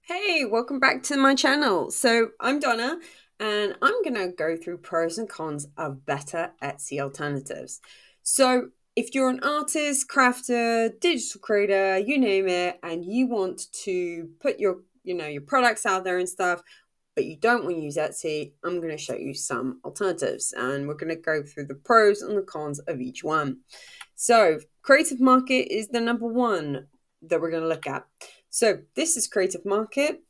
Hey, welcome back to my channel. So I'm Donna and I'm going to go through pros and cons of better Etsy alternatives. So if you're an artist, crafter, digital creator, you name it, and you want to put your products out there and stuff, but you don't want to use Etsy, I'm going to show you some alternatives and we're going to go through the pros and the cons of each one. So Creative Market is the number one that we're going to look at. So this is Creative Market.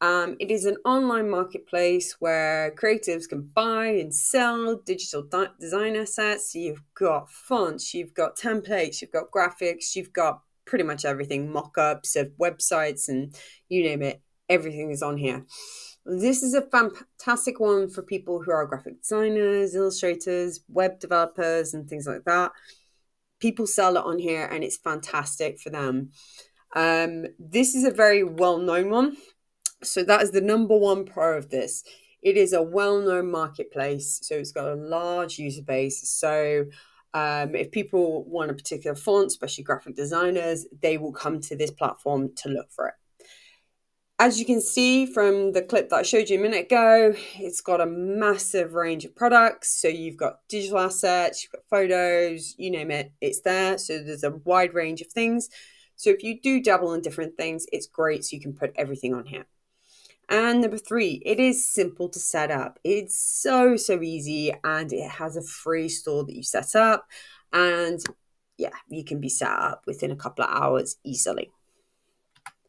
It is an online marketplace where creatives can buy and sell digital design assets. So you've got fonts, you've got templates, you've got graphics, you've got pretty much everything, mock-ups of websites, and you name it, everything is on here. This is a fantastic one for people who are graphic designers, illustrators, web developers, and things like that. People sell it on here and it's fantastic for them. This is a very well-known one. So that is the number one pro of this. It is a well-known marketplace. So it's got a large user base. So if people want a particular font, especially graphic designers, they will come to this platform to look for it. As you can see from the clip that I showed you a minute ago, it's got a massive range of products. So you've got digital assets, you've got photos, you name it, it's there. So there's a wide range of things. So if you do dabble in different things, it's great. So you can put everything on here. And number three, it is simple to set up. It's so easy, and it has a free store that you set up. And yeah, you can be set up within a couple of hours easily.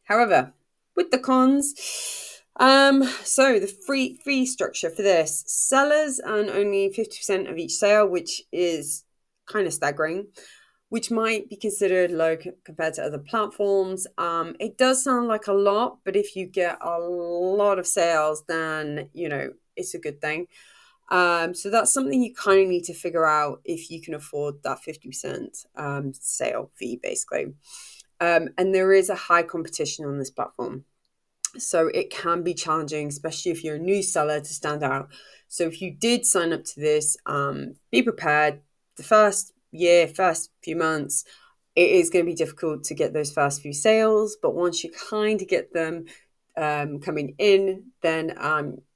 However, with the cons, so the free fee structure for this, sellers earn only 50% of each sale, which is kind of staggering, which might be considered low compared to other platforms. It does sound like a lot, but if you get a lot of sales, then it's a good thing. So that's something you kind of need to figure out if you can afford that 50% sale fee, basically. And there is a high competition on this platform. So it can be challenging, especially if you're a new seller, to stand out. So if you did sign up to this, be prepared. The first few months, it is going to be difficult to get those first few sales. But once you kind of get them coming in, then,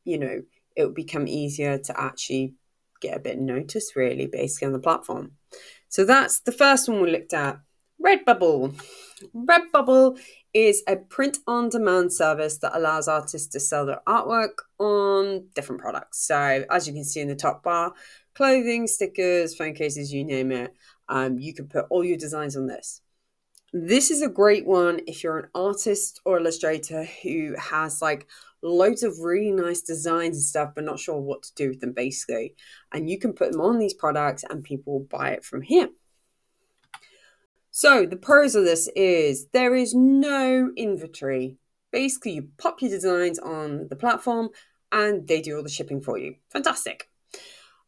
it will become easier to actually get a bit of notice, really, basically, on the platform. So that's the first one we looked at. Redbubble. Redbubble is a print-on-demand service that allows artists to sell their artwork on different products. So as you can see in the top bar, clothing, stickers, phone cases, you name it. You can put all your designs on this. This is a great one if you're an artist or illustrator who has like loads of really nice designs and stuff, but not sure what to do with them, basically. And you can put them on these products and people will buy it from here. So the pros of this is there is no inventory. Basically, you pop your designs on the platform and they do all the shipping for you. Fantastic.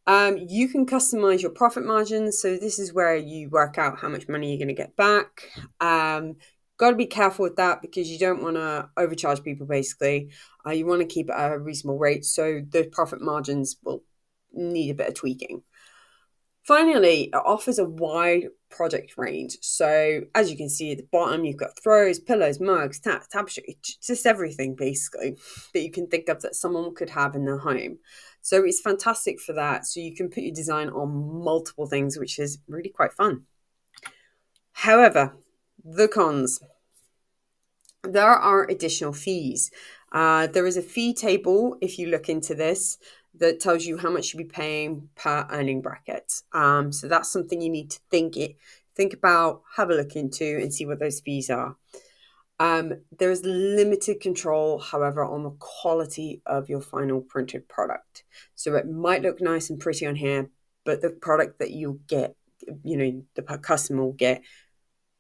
You can customize your profit margins. So this is where you work out how much money you're going to get back. Got to be careful with that because you don't want to overcharge people, basically. You want to keep it at a reasonable rate. So the profit margins will need a bit of tweaking. Finally, it offers a wide project range. So as you can see at the bottom, you've got throws, pillows, mugs, tapestry, just everything basically that you can think of that someone could have in their home. So it's fantastic for that. So you can put your design on multiple things, which is really quite fun. However, the cons. There are additional fees. There is a fee table, if you look into this, that tells you how much you'll be paying per earning bracket. So that's something you need to think about, have a look into, and see what those fees are. There is limited control, however, on the quality of your final printed product. So it might look nice and pretty on here, but the product that you'll get, the customer will get,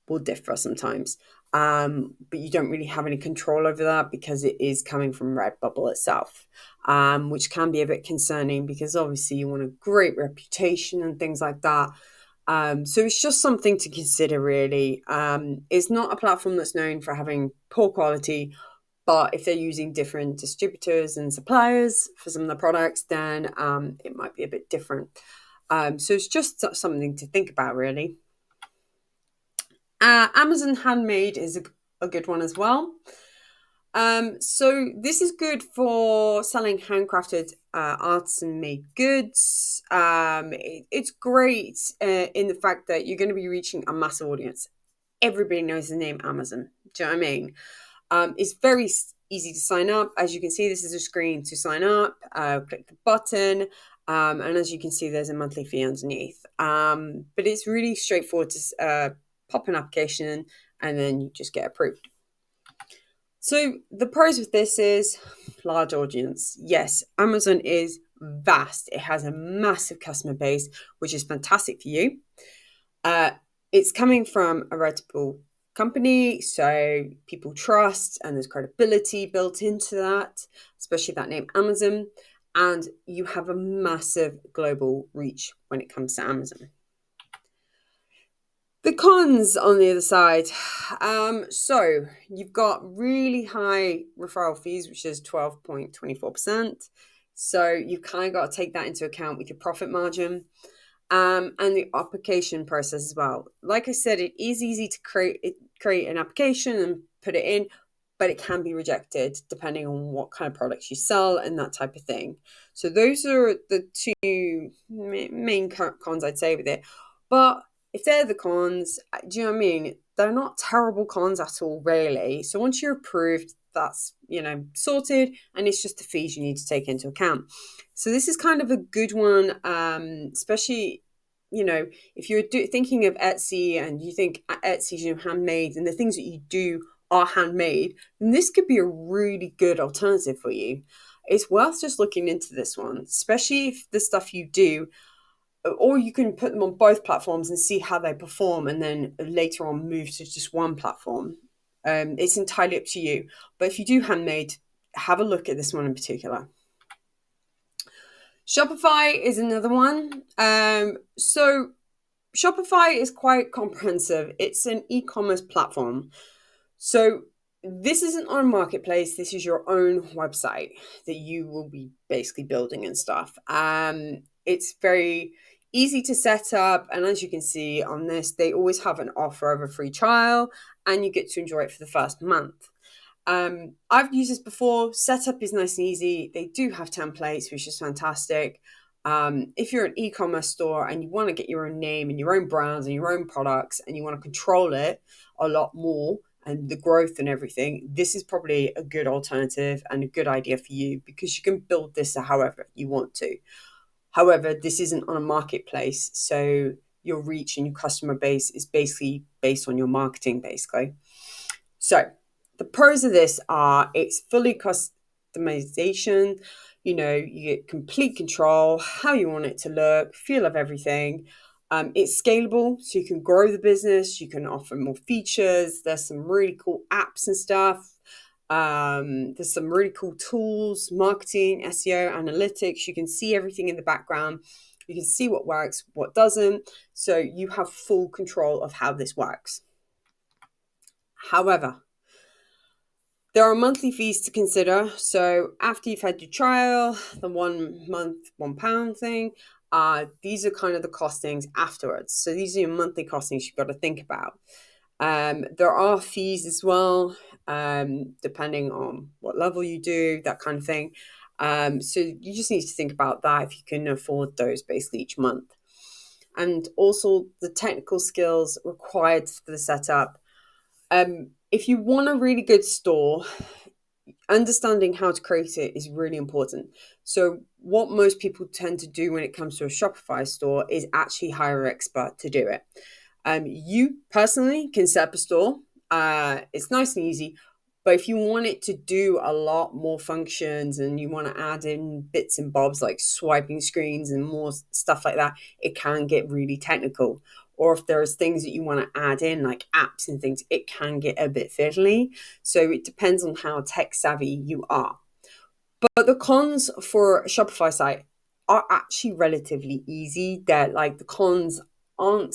will differ sometimes. But you don't really have any control over that because it is coming from Redbubble itself, which can be a bit concerning because obviously you want a great reputation and things like that. So it's just something to consider, really. It's not a platform that's known for having poor quality, but if they're using different distributors and suppliers for some of the products, then it might be a bit different. So it's just something to think about, really. Amazon Handmade is a good one as well. So this is good for selling handcrafted artisan made goods. It's great in the fact that you're going to be reaching a massive audience. Everybody knows the name Amazon. Do you know what I mean? It's very easy to sign up. As you can see, this is a screen to sign up. Click the button. And as you can see, there's a monthly fee underneath. But it's really straightforward to pop an application in, and then you just get approved. So the pros with this is large audience. Yes, Amazon is vast. It has a massive customer base, which is fantastic for you. Uh, it's coming from a reputable company, so people trust and there's credibility built into that, especially that name Amazon. And you have a massive global reach when it comes to Amazon. The cons on the other side. So you've got really high referral fees, which is 12.24%. So you've kind of got to take that into account with your profit margin. And the application process as well. Like I said, it is easy to create an application and put it in, but it can be rejected depending on what kind of products you sell and that type of thing. So those are the two main cons I'd say with it. But if they're the cons, do you know what I mean? They're not terrible cons at all, really. So once you're approved, that's, sorted, and it's just the fees you need to take into account. So this is kind of a good one, especially, if you're thinking of Etsy and you think Etsy's, handmade, and the things that you do are handmade, then this could be a really good alternative for you. It's worth just looking into this one, especially if the stuff you do, or you can put them on both platforms and see how they perform, and then later on move to just one platform. It's entirely up to you. But if you do handmade, have a look at this one in particular. Shopify is another one. So Shopify is quite comprehensive. It's an e-commerce platform. So this isn't on a marketplace. This is your own website that you will be basically building and stuff. It's very easy to set up. And as you can see on this, they always have an offer of a free trial, and you get to enjoy it for the first month. I've used this before. Setup is nice and easy. They do have templates, which is fantastic. If you're an e-commerce store and you want to get your own name and your own brands and your own products, and you want to control it a lot more and the growth and everything, this is probably a good alternative and a good idea for you, because you can build this however you want to. However, this isn't on a marketplace, so your reach and your customer base is basically based on your marketing, basically. So the pros of this are it's fully customization. You get complete control, how you want it to look, feel of everything. It's scalable, so you can grow the business. You can offer more features. There's some really cool apps and stuff. There's some really cool tools, marketing, SEO, analytics. You can see everything in the background. You can see what works, what doesn't. So you have full control of how this works. However, there are monthly fees to consider. So after you've had your trial, the 1 month, £1 thing, these are kind of the costings afterwards. So these are your monthly costings you've got to think about. There are fees as well, depending on what level you do, that kind of thing. So you just need to think about that if you can afford those basically each month. And also the technical skills required for the setup. If you want a really good store, understanding how to create it is really important. So what most people tend to do when it comes to a Shopify store is actually hire an expert to do it. You personally can set up a store. It's nice and easy. But if you want it to do a lot more functions and you want to add in bits and bobs like swiping screens and more stuff like that, it can get really technical. Or if there's things that you want to add in, like apps and things, it can get a bit fiddly. So it depends on how tech savvy you are. But the cons for a Shopify site are actually relatively easy. They're like, the cons aren't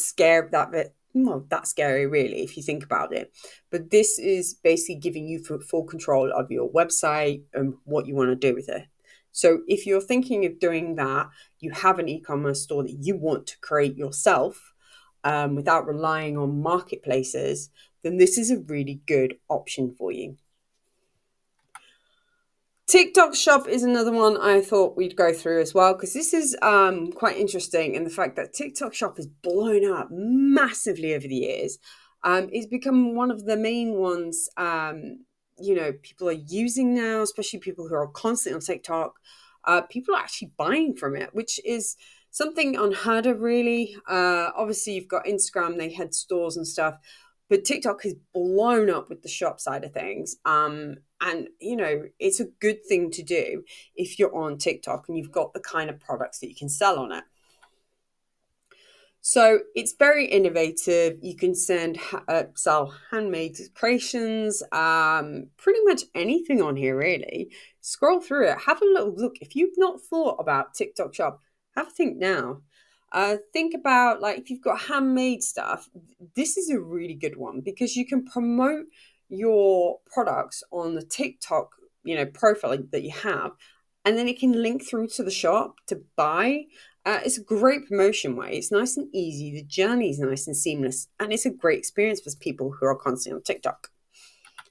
that scary really, if you think about it. But this is basically giving you full control of your website and what you want to do with it. So if you're thinking of doing that, you have an e-commerce store that you want to create yourself, without relying on marketplaces, then this is a really good option for you. TikTok Shop is another one I thought we'd go through as well, because this is quite interesting in the fact that TikTok Shop has blown up massively over the years. It's become one of the main ones, people are using now, especially people who are constantly on TikTok. People are actually buying from it, which is something unheard of, really. Obviously, you've got Instagram, they had stores and stuff, but TikTok has blown up with the shop side of things. And, it's a good thing to do if you're on TikTok and you've got the kind of products that you can sell on it. So it's very innovative. You can sell handmade creations, pretty much anything on here, really. Scroll through it, have a little look. If you've not thought about TikTok Shop, have a think now. Think about, like, if you've got handmade stuff, this is a really good one because you can promote your products on the TikTok, profile that you have, and then it can link through to the shop to buy. It's a great promotion way. It's nice and easy. The journey is nice and seamless, and it's a great experience for people who are constantly on TikTok,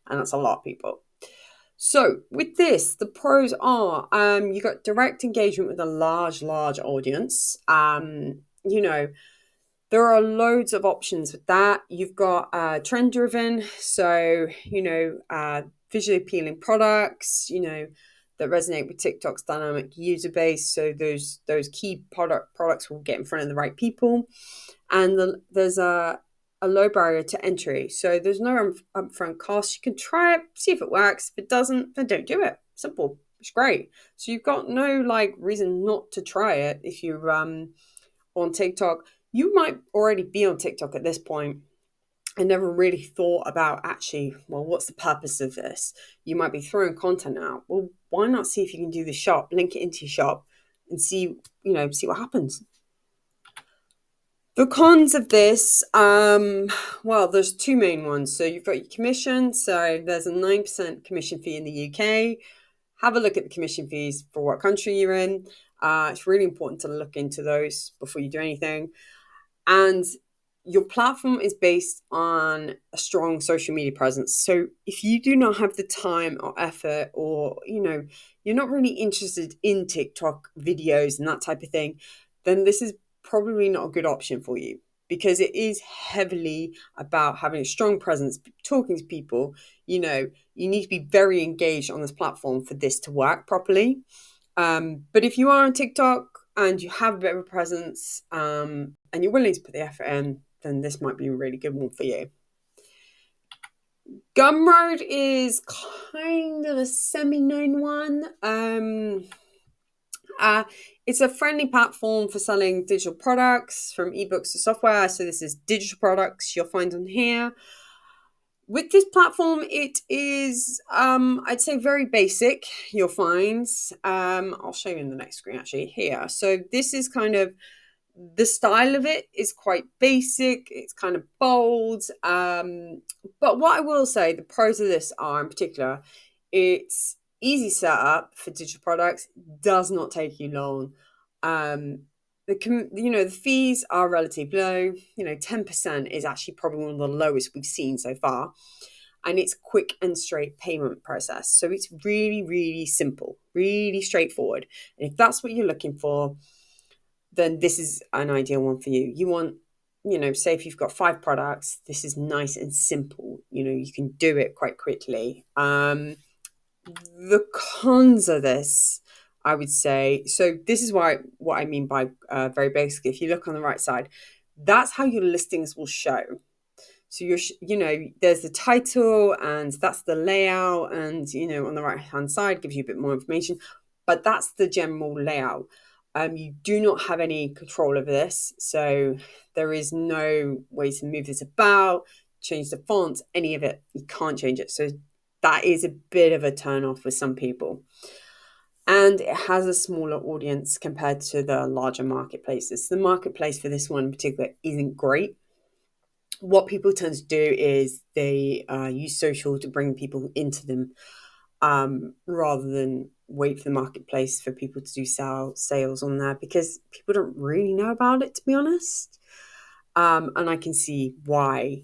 and that's a lot of people. So with this, the pros are you got direct engagement with a large audience. There are loads of options with that. You've got trend driven, so visually appealing products, that resonate with TikTok's dynamic user base. So those key products will get in front of the right people, and there's a low barrier to entry. So there's no upfront cost. You can try it, see if it works. If it doesn't, then don't do it. Simple. It's great. So you've got no reason not to try it if you're on TikTok. You might already be on TikTok at this point and never really thought about actually, well, what's the purpose of this? You might be throwing content out. Well, why not see if you can do the shop, link it into your shop, and see what happens. The cons of this, there's two main ones. So you've got your commission. So there's a 9% commission fee in the UK. Have a look at the commission fees for what country you're in. It's really important to look into those before you do anything. And your platform is based on a strong social media presence. So if you do not have the time or effort, or, you're not really interested in TikTok videos and that type of thing, then this is probably not a good option for you, because it is heavily about having a strong presence, talking to people. You need to be very engaged on this platform for this to work properly. But if you are on TikTok and you have a bit of a presence, and you're willing to put the effort in, then this might be a really good one for you. Gumroad is kind of a semi-known one. It's a friendly platform for selling digital products, from ebooks to software. So this is digital products you'll find on here. With this platform, it is, I'd say, very basic, you'll find. I'll show you in the next screen, actually, here. So this is kind of, the style of it is quite basic. It's kind of bold. But what I will say, the pros of this are, in particular, it's easy setup for digital products, does not take you long. The fees are relatively low. 10% is actually probably one of the lowest we've seen so far, and it's quick and straight payment process. So it's really, really simple, really straightforward. And if that's what you're looking for, then this is an ideal one for you. You want, say if you've got 5 products, this is nice and simple. You can do it quite quickly. The cons of this, I would say, so this is what I mean by very basic. If you look on the right side, that's how your listings will show. So there's the title, and that's the layout, and on the right hand side gives you a bit more information, but that's the general layout. You do not have any control over this, so there is no way to move this about, change the fonts, any of it. You can't change it. So that is a bit of a turn off with some people. And it has a smaller audience compared to the larger marketplaces. The marketplace for this one in particular isn't great. What people tend to do is they use social to bring people into them, rather than wait for the marketplace for people to do sales on there, because people don't really know about it, to be honest. And I can see why.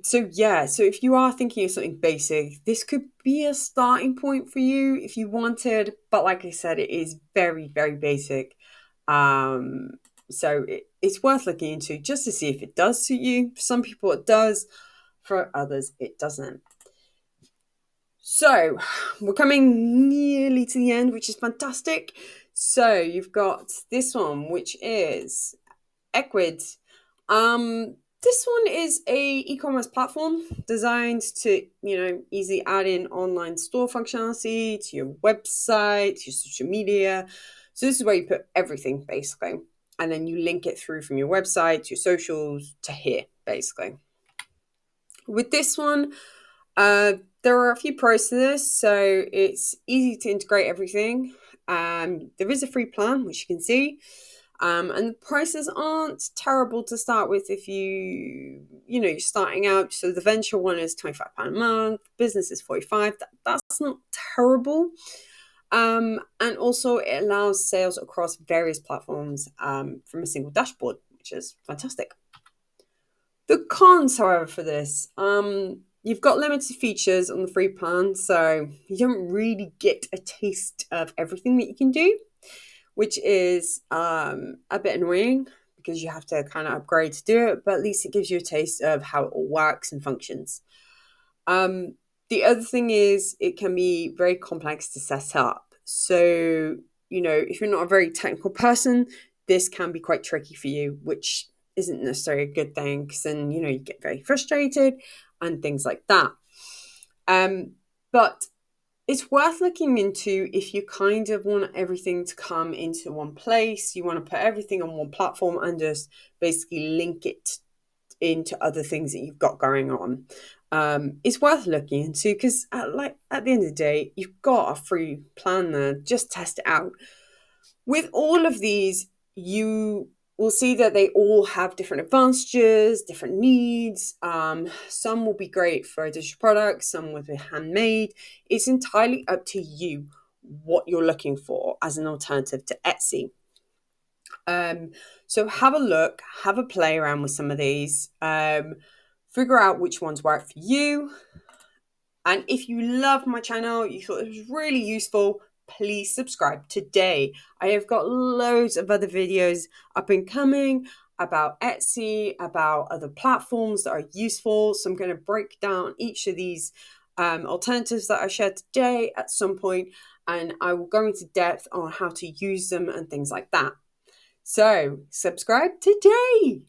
So yeah, so if you are thinking of something basic, this could be a starting point for you if you wanted. But like I said, it is very, very basic. Um, it's worth looking into just to see if it does suit you. For some people it does, for others it doesn't. So we're coming nearly to the end, which is fantastic. So you've got this one, which is Equid. This one is a e-commerce platform designed to, easily add in online store functionality to your website, to your social media. So this is where you put everything basically, and then you link it through from your website to your socials to here basically. With this one, uh, there are a few pros to this, so it's easy to integrate everything. There is a free plan, which you can see. And the prices aren't terrible to start with if you're starting out. So the venture one is £25 a month, business is 45. That's not terrible. And also it allows sales across various platforms from a single dashboard, which is fantastic. The cons, however, for this, you've got limited features on the free plan, so you don't really get a taste of everything that you can do, which is a bit annoying because you have to kind of upgrade to do it, but at least it gives you a taste of how it all works and functions. The other thing is it can be very complex to set up. So, if you're not a very technical person, this can be quite tricky for you, which isn't necessarily a good thing because then, you get very frustrated and things like that. But it's worth looking into if you kind of want everything to come into one place. You want to put everything on one platform and just basically link it into other things that you've got going on. It's worth looking into because at the end of the day, you've got a free plan there. Just test it out. With all of these, you will see that they all have different advantages, different needs. Some will be great for digital products, some will be handmade. It's entirely up to you what you're looking for as an alternative to Etsy. So have a look, have a play around with some of these, figure out which ones work for you. And if you love my channel, you thought it was really useful, please subscribe today. I have got loads of other videos up and coming about Etsy, about other platforms that are useful. So I'm going to break down each of these alternatives that I shared today at some point, and I will go into depth on how to use them and things like that. So subscribe today.